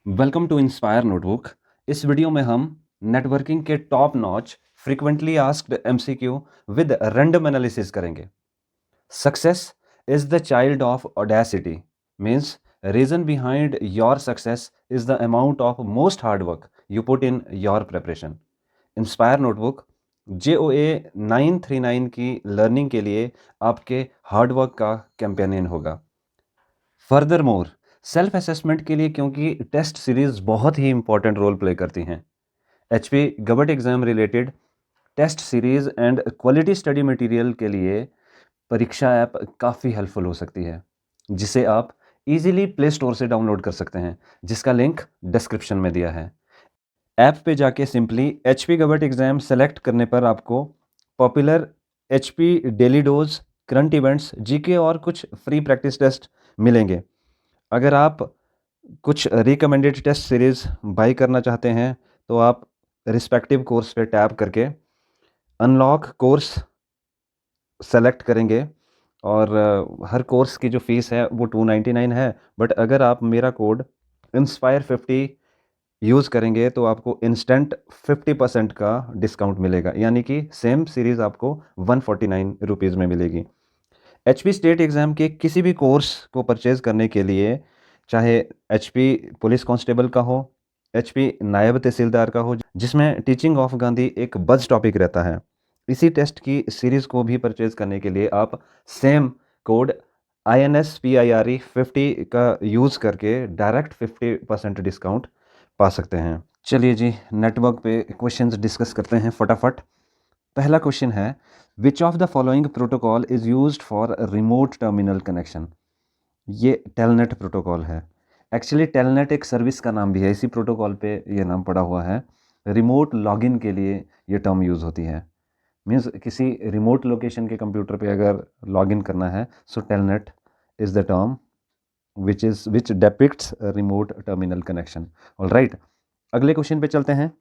Welcome to Inspire Notebook. इस video में हम नेटवर्किंग के top notch frequently asked MCQ with random analysis करेंगे। Success is the child of audacity means reason behind your success is the amount of most hard work you put in your preparation. Inspire Notebook JOA 939 की learning के लिए आपके hard work का companion होगा। Further more self assessment के लिए, क्योंकि test series बहुत ही इंपॉर्टेंट रोल प्ले करती हैं, HP govt exam related test series and quality study material के लिए परीक्षा ऐप काफ़ी हेल्पफुल हो सकती है, जिसे आप इजीली प्ले स्टोर से डाउनलोड कर सकते हैं, जिसका लिंक डिस्क्रिप्शन में दिया है। ऐप पे जाके simply HP govt exam select करने पर आपको popular HP daily dose, current events, GK और कुछ फ्री प्रैक्टिस टेस्ट मिलेंगे। अगर आप कुछ रिकमेंडेड टेस्ट सीरीज़ बाई करना चाहते हैं तो आप रिस्पेक्टिव कोर्स पे टैप करके अनलॉक कोर्स सेलेक्ट करेंगे और हर कोर्स की जो फ़ीस है वो 299 है। बट अगर आप मेरा कोड इंस्पायर50 यूज़ करेंगे तो आपको इंस्टेंट 50% का डिस्काउंट मिलेगा, यानी कि सेम सीरीज़ आपको 149 रुपीज़ में मिलेगी। HP स्टेट एग्ज़ाम के किसी भी कोर्स को परचेज़ करने के लिए, चाहे HP पुलिस कांस्टेबल का हो, HP नायब तहसीलदार का हो, जिसमें टीचिंग ऑफ गांधी एक बज़ टॉपिक रहता है, इसी टेस्ट की सीरीज़ को भी परचेज़ करने के लिए आप सेम कोड INSPIRE 50 का यूज़ करके डायरेक्ट 50% डिस्काउंट पा सकते हैं। चलिए जी, नेटवर्क पे क्वेश्चंस डिस्कस करते हैं फटाफट। पहला क्वेश्चन है, which of the following protocol is used for remote terminal connection. ये टेलनेट प्रोटोकॉल है। एक्चुअली टेलनेट एक सर्विस का नाम भी है, इसी प्रोटोकॉल पे ये नाम पड़ा हुआ है। रिमोट लॉगिन के लिए ये टर्म यूज़ होती है। मीन्स किसी रिमोट लोकेशन के कंप्यूटर पे अगर लॉगिन करना है, so telnet is the term which depicts remote terminal connection. Alright, अगले क्वेश्चन पे चलते हैं।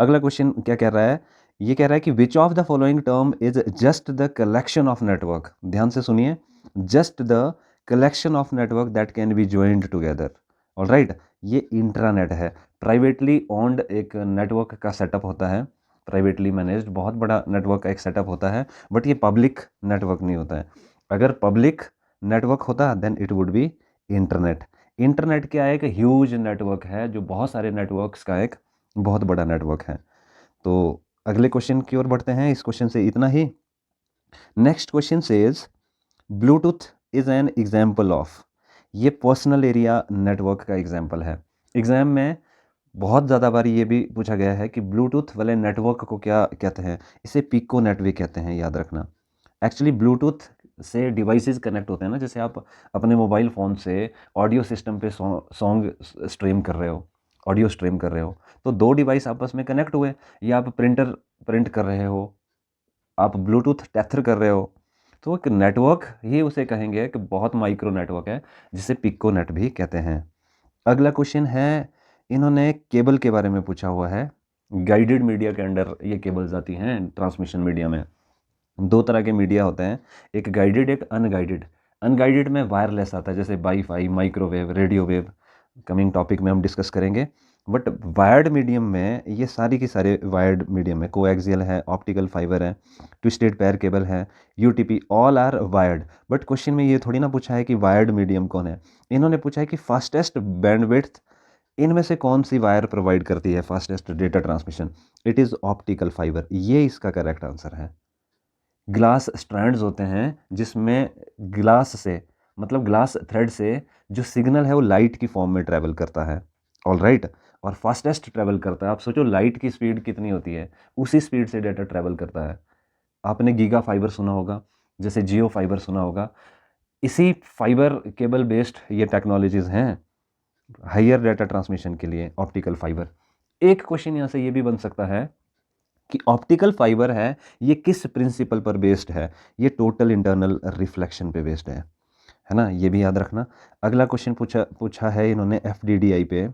अगला क्वेश्चन क्या कह रहा है, ये कह रहा है कि which of the following term is just the collection of network. ध्यान से सुनिए, just the collection of network that can be joined together. Alright, ये इंट्रानेट है, प्राइवेटली ओन्ड एक नेटवर्क का सेटअप होता है, प्राइवेटली मैनेज्ड बहुत बड़ा नेटवर्क का एक सेटअप होता है, बट ये पब्लिक नेटवर्क नहीं होता है। अगर पब्लिक नेटवर्क होता then it would be internet. Internet क्या है, एक ह्यूज नेटवर्क है जो बहुत सारे नेटवर्क्स का एक बहुत बड़ा नेटवर्क है। तो अगले क्वेश्चन की ओर बढ़ते हैं। इस क्वेश्चन से इतना ही। Next question says Bluetooth is an example of. ये पर्सनल एरिया नेटवर्क का एग्जाम्पल है। एग्जाम में बहुत ज़्यादा बार ये भी पूछा गया है कि ब्लूटूथ वाले नेटवर्क को क्या कहते हैं। इसे पिको नेट भी कहते हैं, याद रखना। एक्चुअली ब्लूटूथ से डिवाइसेस कनेक्ट होते हैं ना, जैसे आप अपने मोबाइल फ़ोन से ऑडियो सिस्टम पे सॉन्ग स्ट्रीम कर रहे हो, ऑडियो स्ट्रीम कर रहे हो, तो दो डिवाइस आपस में कनेक्ट हुए, या आप प्रिंटर प्रिंट कर रहे हो, आप ब्लूटूथ टेथर कर रहे हो, तो एक नेटवर्क ही उसे कहेंगे कि बहुत माइक्रो नेटवर्क है, जिसे पिको नेट भी कहते हैं। अगला क्वेश्चन है, इन्होंने केबल के बारे में पूछा हुआ है। गाइडेड मीडिया के अंडर ये केबल्स आती हैं। ट्रांसमिशन मीडिया में दो तरह के मीडिया होते हैं, एक गाइडेड, एक अनगाइडेड। अनगाइडेड में वायरलेस आता है, जैसे wifi, microwave, radio wave, coming topic में हम डिस्कस करेंगे। बट वायर्ड मीडियम में ये सारी की सारे वायर्ड मीडियम में कोएक्सियल है, ऑप्टिकल फाइबर है, ट्विस्टेड पेयर केबल है, UTP, all are wired. But question में ये थोड़ी ना पूछा है कि वायर्ड मीडियम कौन है, इन्होंने पूछा है कि फास्टेस्ट बैंडविड्थ इनमें से कौन सी वायर प्रोवाइड करती है fastest data transmission. It is optical fibre, ये इसका करेक्ट आंसर है। ग्लास स्ट्रैंड्स होते हैं जिसमें ग्लास से, मतलब ग्लास थ्रेड से जो सिग्नल है वो लाइट की फॉर्म में ट्रैवल करता है। ऑलराइट, और फास्टेस्ट ट्रैवल करता है। आप सोचो लाइट की स्पीड कितनी होती है, उसी स्पीड से डेटा ट्रैवल करता है। आपने गीगा फाइबर सुना होगा, जैसे जियो फाइबर सुना होगा, इसी फाइबर केबल बेस्ड ये टेक्नोलॉजीज़ हैं हाइयर डेटा ट्रांसमिशन के लिए, ऑप्टिकल फाइबर। एक क्वेश्चन यहाँ से ये भी बन सकता है कि ऑप्टिकल फाइबर है ये किस प्रिंसिपल पर बेस्ड है। ये टोटल इंटरनल रिफ्लेक्शन पे बेस्ड है ना, ये भी याद रखना। अगला क्वेश्चन पूछा है इन्होंने FDDI पे,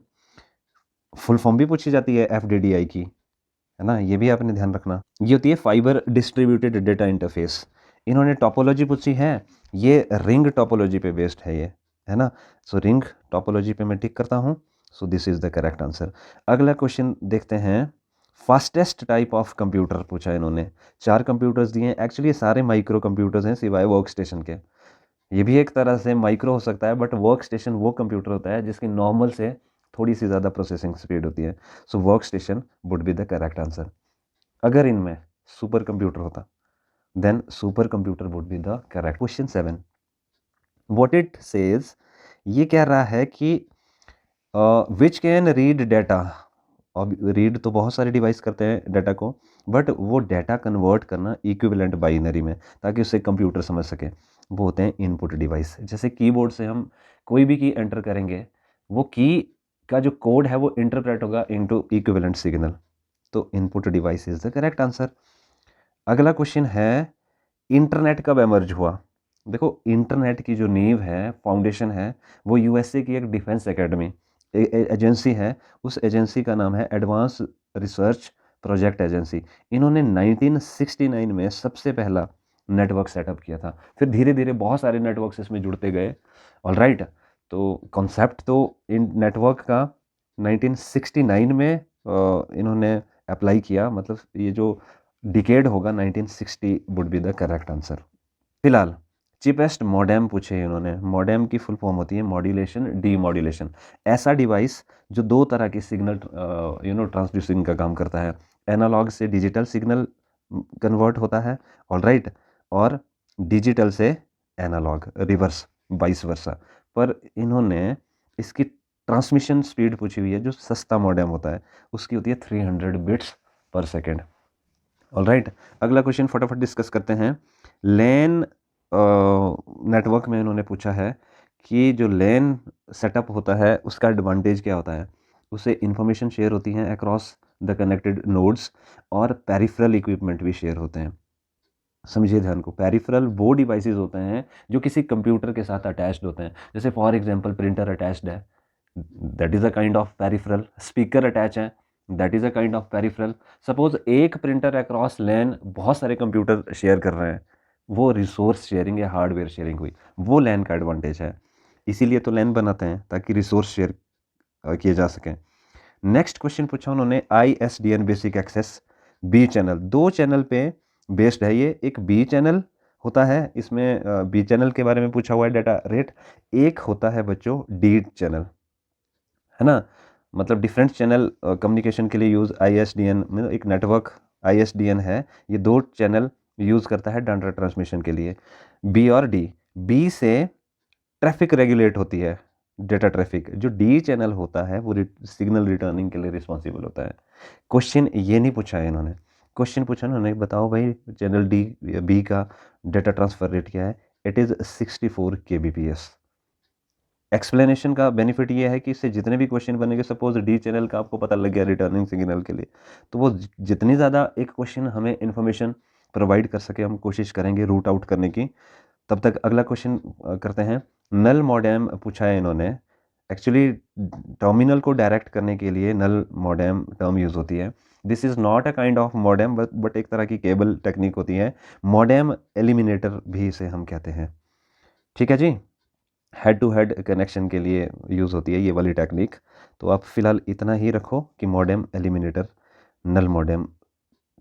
फुल फॉर्म भी पूछी जाती है FDDI की, है ना, ये भी आपने ध्यान रखना। ये होती है फाइबर डिस्ट्रीब्यूटेड डेटा इंटरफेस। इन्होंने टोपोलॉजी पूछी है, ये रिंग टोपोलॉजी पे बेस्ड है ये, है ना। सो रिंग टोपोलॉजी पे मैं टिक करता हूँ। So this is the correct answer. अगला क्वेश्चन देखते हैं, फास्टेस्ट टाइप ऑफ कंप्यूटर पूछा है इन्होंने। 4 कंप्यूटर्स दिए हैं, एक्चुअली ये सारे माइक्रो कंप्यूटर्स हैं सिवाय वर्क स्टेशन के। ये भी एक तरह से माइक्रो हो सकता है, बट वर्क स्टेशन वो कंप्यूटर होता है जिसकी नॉर्मल से थोड़ी सी ज़्यादा प्रोसेसिंग स्पीड होती है। So work station would be the correct answer. अगर इनमें सुपर कंप्यूटर होता then super computer would be the correct. Question 7, what it says, ये कह रहा है कि विच कैन रीड डाटा। अब रीड तो बहुत सारे डिवाइस करते हैं डाटा को, बट वो डाटा कन्वर्ट करना इक्विवेलेंट बाइनरी में ताकि उससे कंप्यूटर समझ सके, वो होते हैं इनपुट डिवाइस। जैसे कीबोर्ड से हम कोई भी की एंटर करेंगे, वो की का जो कोड है वो इंटरप्रेट होगा इनटू इक्विवेलेंट सिग्नल। तो input device is the correct answer. अगला क्वेश्चन है, इंटरनेट कब एमर्ज हुआ। देखो इंटरनेट की जो नींव है, फाउंडेशन है, वो यूएसए की एक डिफेंस एकेडमी एजेंसी है। उस एजेंसी का नाम है एडवांस रिसर्च प्रोजेक्ट एजेंसी। इन्होंने 1969 में सबसे पहला नेटवर्क सेटअप किया था। फिर धीरे धीरे बहुत सारे नेटवर्क्स इसमें जुड़ते गए। ऑलराइट, तो कॉन्सेप्ट तो इन नेटवर्क का 1969 में इन्होंने अप्लाई किया, मतलब ये जो डिकेड होगा 1960 would be the correct answer. फिलहाल चीपेस्ट मॉडेम पूछे इन्होंने। मॉडेम की फुल फॉर्म होती है मॉड्यूलेशन डीमॉड्यूलेशन। ऐसा डिवाइस जो दो तरह की सिग्नल ट्रांसड्यूसिंग का काम करता है। एनालॉग से डिजिटल सिग्नल कन्वर्ट होता है, ऑलराइट, और डिजिटल से एनालॉग, रिवर्स, वाइस वर्सा। पर इन्होंने इसकी ट्रांसमिशन स्पीड पूछी हुई है। जो सस्ता मॉडेम होता है उसकी होती है 300 बिट्स पर सेकेंड। ऑलराइट, अगला क्वेश्चन फटाफट डिस्कस करते हैं। लैन नेटवर्क में इन्होंने पूछा है कि जो लैन सेटअप होता है उसका एडवांटेज क्या होता है। उससे इंफॉर्मेशन शेयर होती हैं अक्रॉस द कनेक्टेड नोड्स, और पेरिफेरल इक्विपमेंट भी शेयर होते हैं। समझिए ध्यान को, पेरिफेरल वो डिवाइसेस होते हैं जो किसी कंप्यूटर के साथ अटैच्ड होते हैं। जैसे फॉर एग्जांपल प्रिंटर अटैच्ड है, that is a kind of peripheral. Speaker attach है, that is a kind of peripheral. Suppose एक प्रिंटर अक्रॉस लैन बहुत सारे कंप्यूटर शेयर कर रहे हैं, वो रिसोर्स शेयरिंग या हार्डवेयर शेयरिंग हुई, वो लैन का एडवांटेज है। इसीलिए तो लैन बनाते हैं ताकि रिसोर्स शेयर किए जा सकें। नेक्स्ट क्वेश्चन पूछा उन्होंने, ISDN basic access B channel. दो चैनल पे बेस्ड है ये। एक बी चैनल होता है, इसमें बी चैनल के बारे में पूछा हुआ है डाटा रेट। एक होता है बच्चों डी चैनल, है ना। मतलब डिफरेंट चैनल कम्युनिकेशन के लिए यूज़ ISDN में एक नेटवर्क ISDN है। ये दो चैनल यूज़ करता है डाटा ट्रांसमिशन के लिए। बी और डी, बी से ट्रैफिक रेगुलेट होती है, डेटा ट्रैफिक। जो डी चैनल होता है वो सिग्नल रिटर्निंग के लिए रिस्पॉन्सिबल होता है। क्वेश्चन ये नहीं पूछा है इन्होंने। क्वेश्चन पूछा उन्होंने, बताओ भाई चैनल डी बी का डेटा ट्रांसफर रेट क्या है। It is 64 kbps। एक्सप्लेनेशन का बेनिफिट ये है कि इससे जितने भी क्वेश्चन बनेंगे, सपोज डी चैनल का आपको पता लग गया रिटर्निंग सिग्नल के लिए, तो वो जितनी ज़्यादा एक क्वेश्चन हमें इन्फॉर्मेशन प्रोवाइड कर सके, हम कोशिश करेंगे रूट आउट करने की। तब तक अगला क्वेश्चन करते हैं। नल मॉडेम पूछा है इन्होंने। एक्चुअली टर्मिनल को डायरेक्ट करने के लिए नल मॉडेम टर्म यूज़ होती है। This is not a kind of modem, but एक तरह की केबल टेक्निक होती है। मॉडेम एलिमिनेटर भी इसे हम कहते हैं। ठीक है जी, हेड टू हेड कनेक्शन के लिए यूज़ होती है ये वाली टेक्निक। तो आप फिलहाल इतना ही रखो कि मॉडेम एलिमिनेटर नल मॉडेम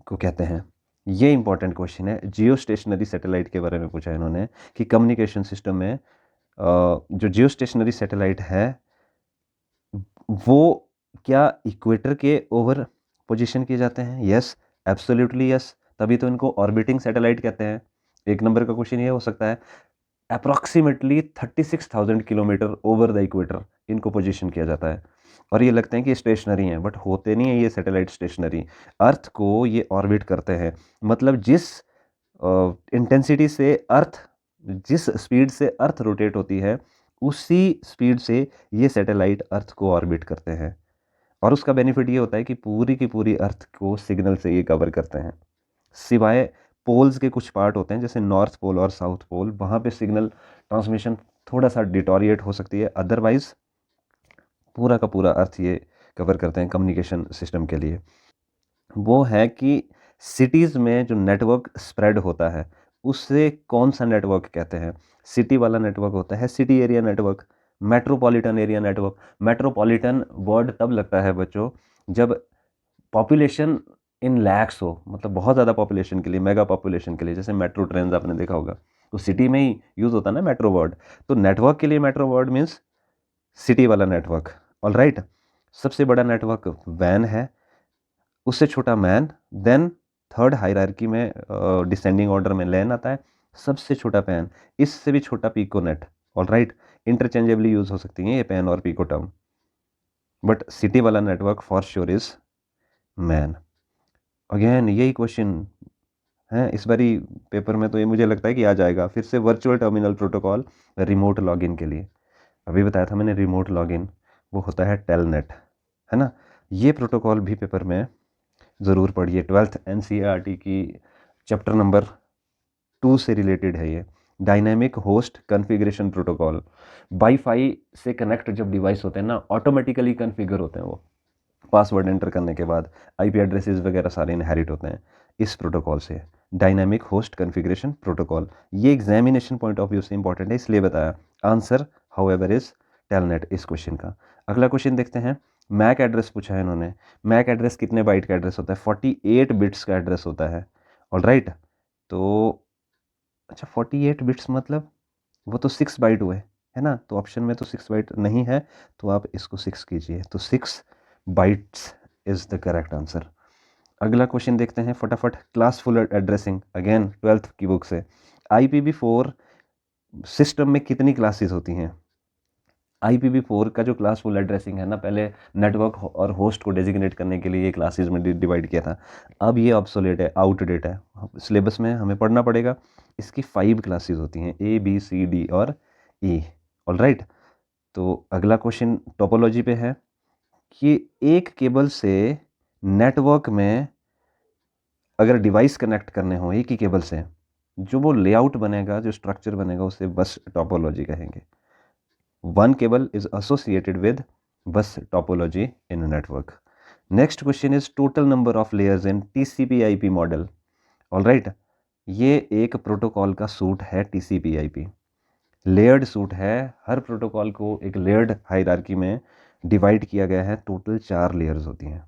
को कहते हैं। ये इंपॉर्टेंट क्वेश्चन है। जियो स्टेशनरी सैटेलाइट के बारे में पूछा है इन्होंने कि कम्युनिकेशन सिस्टम में जो जियो स्टेशनरी सैटेलाइट है वो क्या इक्वेटर के ओवर पोजीशन किए जाते हैं। यस, एब्सोल्युटली यस, तभी तो इनको ऑर्बिटिंग सैटेलाइट कहते हैं। एक नंबर का क्वेश्चन ये हो सकता है। Approximately 36,000 kilometre over the equator इनको पोजीशन किया जाता है, और ये लगते हैं कि स्टेशनरी हैं, बट होते नहीं है ये सैटेलाइट स्टेशनरी। अर्थ को ये ऑर्बिट करते हैं। मतलब जिस इंटेंसिटी से अर्थ, जिस स्पीड से अर्थ रोटेट होती है, उसी स्पीड से ये सैटेलाइट अर्थ को ऑर्बिट करते हैं। और उसका बेनिफिट ये होता है कि पूरी की पूरी अर्थ को सिग्नल से ये कवर करते हैं। सिवाय पोल्स के कुछ पार्ट होते हैं जैसे नॉर्थ पोल और साउथ पोल, वहाँ पे सिग्नल ट्रांसमिशन थोड़ा सा डिटोरिएट हो सकती है। अदरवाइज पूरा का पूरा अर्थ ये कवर करते हैं कम्युनिकेशन सिस्टम के लिए। वो है कि सिटीज़ में जो नेटवर्क स्प्रेड होता है उससे कौन सा नेटवर्क कहते हैं। सिटी वाला नेटवर्क होता है city area network, metropolitan area network, metropolitan word तब लगता है बच्चों जब पॉपुलेशन इन लैक्स हो, मतलब बहुत ज़्यादा पॉपुलेशन के लिए, मेगा पॉपुलेशन के लिए, जैसे मेट्रो ट्रेन आपने देखा होगा, तो सिटी में ही यूज़ होता है ना मेट्रो वर्ड। तो नेटवर्क के लिए मेट्रो वर्ड मीन्स सिटी वाला नेटवर्क। ऑल राइट, सबसे बड़ा नेटवर्क वैन है, उससे छोटा मैन, देन थर्ड हायरार्की में डिसेंडिंग ऑर्डर में लैन आता है, सबसे छोटा पैन, इससे भी छोटा piconet. All right, interchangeably use हो सकती हैं ये पैन और पिको टर्म, बट सिटी वाला network for sure is man. Again यही क्वेश्चन है इस बारी पेपर में, तो ये मुझे लगता है कि आ जाएगा फिर से। Virtual terminal protocol remote login के लिए, अभी बताया था मैंने रिमोट लॉगिन, वो होता है टेलनेट, है ना। ये प्रोटोकॉल भी पेपर में ज़रूर पढ़िए, 12th NCERT की चैप्टर नंबर 2 से रिलेटेड है ये। Dynamic host configuration protocol, wifi से कनेक्ट जब डिवाइस होते हैं ना, ऑटोमेटिकली कॉन्फ़िगर होते हैं वो, पासवर्ड एंटर करने के बाद आईपी एड्रेसेस वगैरह सारे इनहेरिट होते हैं इस प्रोटोकॉल से। डायनामिक होस्ट कॉन्फ़िगरेशन प्रोटोकॉल, ये एग्जामिनेशन पॉइंट ऑफ व्यू से इंपॉर्टेंट है इसलिए बताया। आंसर हाउएवर इज टेलनेट इस क्वेश्चन का। अगला क्वेश्चन देखते हैं, मैक एड्रेस पूछा है इन्होंने। मैक एड्रेस कितने बाइट का एड्रेस होता है? 48 बिट्स का एड्रेस होता है। ऑल राइट, तो अच्छा 48 बिट्स मतलब वो तो 6 बाइट हुए, है ना, तो ऑप्शन में तो 6 बाइट नहीं है, तो आप इसको 6 कीजिए, तो 6 bytes is the correct answer. अगला क्वेश्चन देखते हैं फटाफट, क्लासफुल एड्रेसिंग, अगेन 12th की बुक से। IPv4 सिस्टम में कितनी क्लासेस होती हैं? IPv4 का जो क्लासफुल एड्रेसिंग है ना, पहले नेटवर्क और होस्ट को डेजिग्नेट करने के लिए ये क्लासेस में डिवाइड किया था, अब ये ऑब्सोलेट है, आउटडेट है, सिलेबस में हमें पढ़ना पड़ेगा। इसकी 5 क्लासेस होती हैं, A B C D और E। ऑल राइट, तो अगला क्वेश्चन टोपोलॉजी पे है कि एक केबल से नेटवर्क में अगर डिवाइस कनेक्ट करने हो एक ही केबल से, जो वो लेआउट बनेगा, जो स्ट्रक्चर बनेगा, उसे बस टोपोलॉजी कहेंगे। One cable is associated with बस topology in network. Next question is total number of layers in TCP/IP model. All right, ये एक प्रोटोकॉल का सूट है TCP/IP, लेयर्ड सूट है, हर प्रोटोकॉल को एक लेयर्ड हायरार्की में डिवाइड किया गया है, टोटल 4 लेयर्स होती हैं।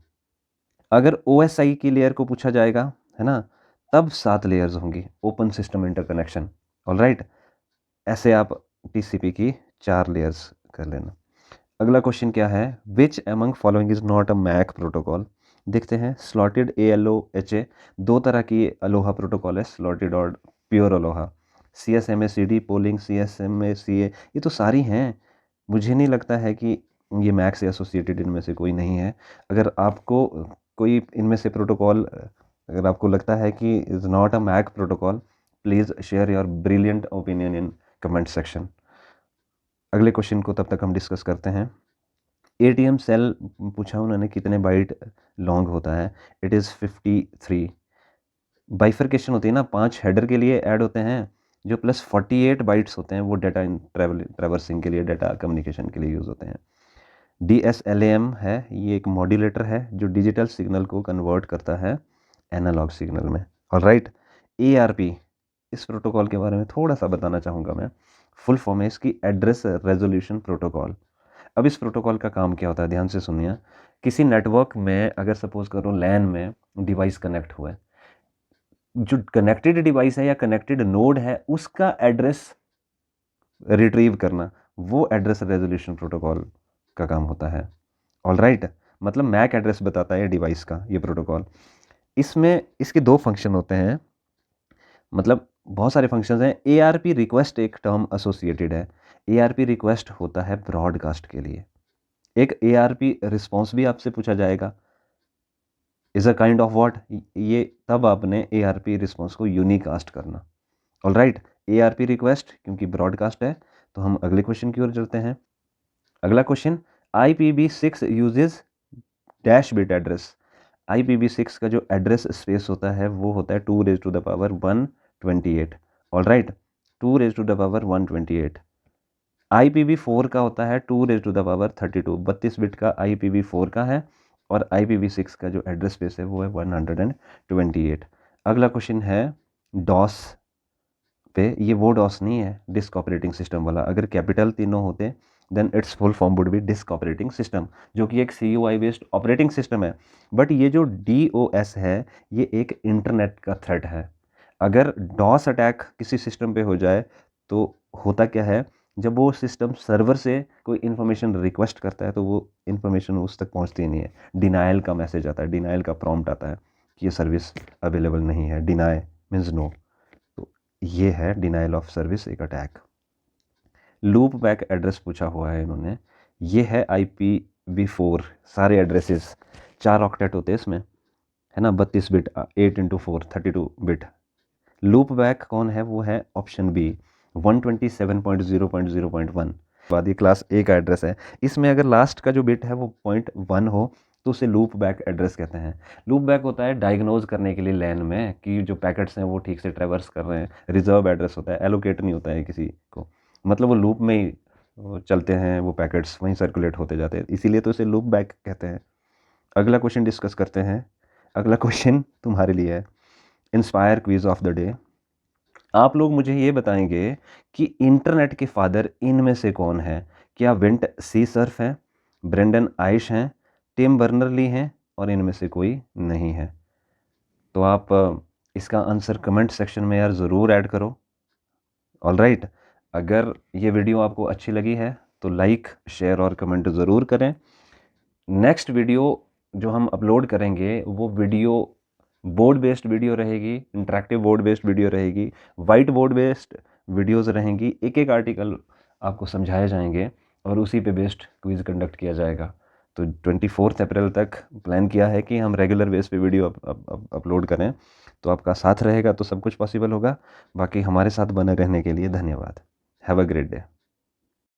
अगर OSI की लेयर को पूछा जाएगा, है ना, तब 7 लेयर्स होंगी, open system interconnection. All right, ऐसे आप TCP की 4 लेयर्स कर लेना। अगला क्वेश्चन क्या है, which among following is not a MAC protocol. देखते हैं, स्लॉटेड ALOHA, 2 तरह की अलोहा प्रोटोकॉल है, स्लॉटेड और pure ALOHA. CSMA/CD, polling, CSMA/CA, ये तो सारी हैं, मुझे नहीं लगता है कि ये मैक से एसोसिएटेड इनमें से कोई नहीं है। अगर आपको कोई इनमें से प्रोटोकॉल, अगर आपको लगता है कि is not a MAC protocol, please share your brilliant opinion in comment section. अगले क्वेश्चन को तब तक हम डिस्कस करते हैं। ATM सेल पूछा उन्होंने कितने बाइट लॉन्ग होता है, इट इज़ 53। बाइफर्केशन होती है ना, 5 हेडर के लिए ऐड होते हैं, जो प्लस 48 बाइट्स होते हैं वो डाटा ट्रैवर्सिंग के लिए, डाटा कम्युनिकेशन के लिए यूज़ होते हैं। DSLAM है, ये एक मॉड्यूलेटर है जो डिजिटल सिग्नल को कन्वर्ट करता है एनालॉग सिग्नल में। ऑल राइट, ARP, इस प्रोटोकॉल के बारे में थोड़ा सा बताना चाहूँगा मैं। फुल फॉर्म है इसकी एड्रेस रेजोल्यूशन प्रोटोकॉल। अब इस प्रोटोकॉल का काम क्या होता है, ध्यान से सुनिए। किसी नेटवर्क में अगर सपोज करो लैन में डिवाइस कनेक्ट हुआ है, जो कनेक्टेड डिवाइस है या कनेक्टेड नोड है उसका एड्रेस रिट्रीव करना, वो एड्रेस रेजोल्यूशन प्रोटोकॉल का काम होता है। ऑल राइट, मतलब मैक एड्रेस बताता है डिवाइस का ये प्रोटोकॉल। इसमें इसके 2 फंक्शन होते हैं, मतलब बहुत सारे फंक्शंस हैं। ARP रिक्वेस्ट एक टर्म एसोसिएटेड है। ARP रिक्वेस्ट होता है ब्रॉडकास्ट के लिए। एक ARP रिस्पॉन्स भी आपसे पूछा जाएगा, is a kind of what, ये तब आपने ARP रिस्पॉन्स को यूनिकास्ट करना। ऑल राइट, ARP रिक्वेस्ट क्योंकि ब्रॉडकास्ट है, तो हम अगले क्वेश्चन की ओर चलते हैं। अगला question, IPv6 uses dash bit address. IPv6 का जो एड्रेस स्पेस होता है वो होता है 2⁻128। All right, 2⁻128। IPv4 का होता है 2⁻32, 32 बिट का IPv4 का है, और IPv6 का जो एड्रेस स्पेस है वो है 128। अगला क्वेश्चन है डॉस पे, ये वो डॉस नहीं है डिस्क ऑपरेटिंग सिस्टम वाला। अगर कैपिटल तीनों होते then its full form would be disk operating system, जो कि एक CUI बेस्ड ऑपरेटिंग सिस्टम है। बट ये जो DOS है ये एक इंटरनेट का थ्रेट है। अगर डॉस अटैक किसी सिस्टम पे हो जाए तो होता क्या है, जब वो सिस्टम सर्वर से कोई इन्फॉर्मेशन रिक्वेस्ट करता है तो वो इन्फॉर्मेशन उस तक पहुंचती नहीं है। डिनाइल का मैसेज आता है, डिनाइल का प्रॉम्प्ट आता है कि ये सर्विस अवेलेबल नहीं है। Deny means no. तो ये है डिनाइल ऑफ सर्विस एक अटैक। लूप बैक एड्रेस पूछा हुआ है इन्होंने, ये है IPv4 सारे एड्रेसेस, 4 ऑक्टेट होते हैं इसमें, है ना, 32 bit 8x4 32 bit. Loop back कौन है, वो है ऑप्शन बी 127.0.0.1। बाद ये क्लास A का एड्रेस है, इसमें अगर लास्ट का जो बिट है वो 0.1 हो तो उसे लूप बैक एड्रेस कहते हैं। लूप बैक होता है डायग्नोज करने के लिए लैन में कि जो पैकेट्स हैं वो ठीक से ट्रैवर्स कर रहे हैं। रिजर्व एड्रेस होता है, एलोकेट नहीं होता है किसी को, मतलब वो लूप में ही चलते हैं, वो पैकेट्स वहीं सर्कुलेट होते जाते हैं, इसीलिए तो इसे लूप बैक कहते हैं। अगला क्वेश्चन डिस्कस करते हैं। अगला क्वेश्चन तुम्हारे लिए है inspire quiz of the day. आप लोग मुझे ये बताएंगे कि इंटरनेट के फादर इनमें से कौन है। क्या विंट सी सर्फ हैं, ब्रेंडन आइश हैं, टिम बर्नर ली हैं, और इनमें से कोई नहीं है। तो आप इसका आंसर कमेंट सेक्शन में यार ज़रूर ऐड करो। ऑलराइट, अगर ये वीडियो आपको अच्छी लगी है तो लाइक शेयर और कमेंट ज़रूर करें। नेक्स्ट वीडियो जो हम अपलोड करेंगे वो वीडियो बोर्ड बेस्ड वीडियो रहेगी, इंटरेक्टिव बोर्ड बेस्ड वीडियो रहेगी, वाइट बोर्ड बेस्ड वीडियोस रहेंगी। एक एक आर्टिकल आपको समझाए जाएंगे और उसी पे बेस्ड क्विज़ कंडक्ट किया जाएगा। तो 24 अप्रैल तक प्लान किया है कि हम रेगुलर बेस पे वीडियो अपलोड करें। तो आपका साथ रहेगा तो सब कुछ पॉसिबल होगा। बाकी हमारे साथ बने रहने के लिए धन्यवाद। Have a great day.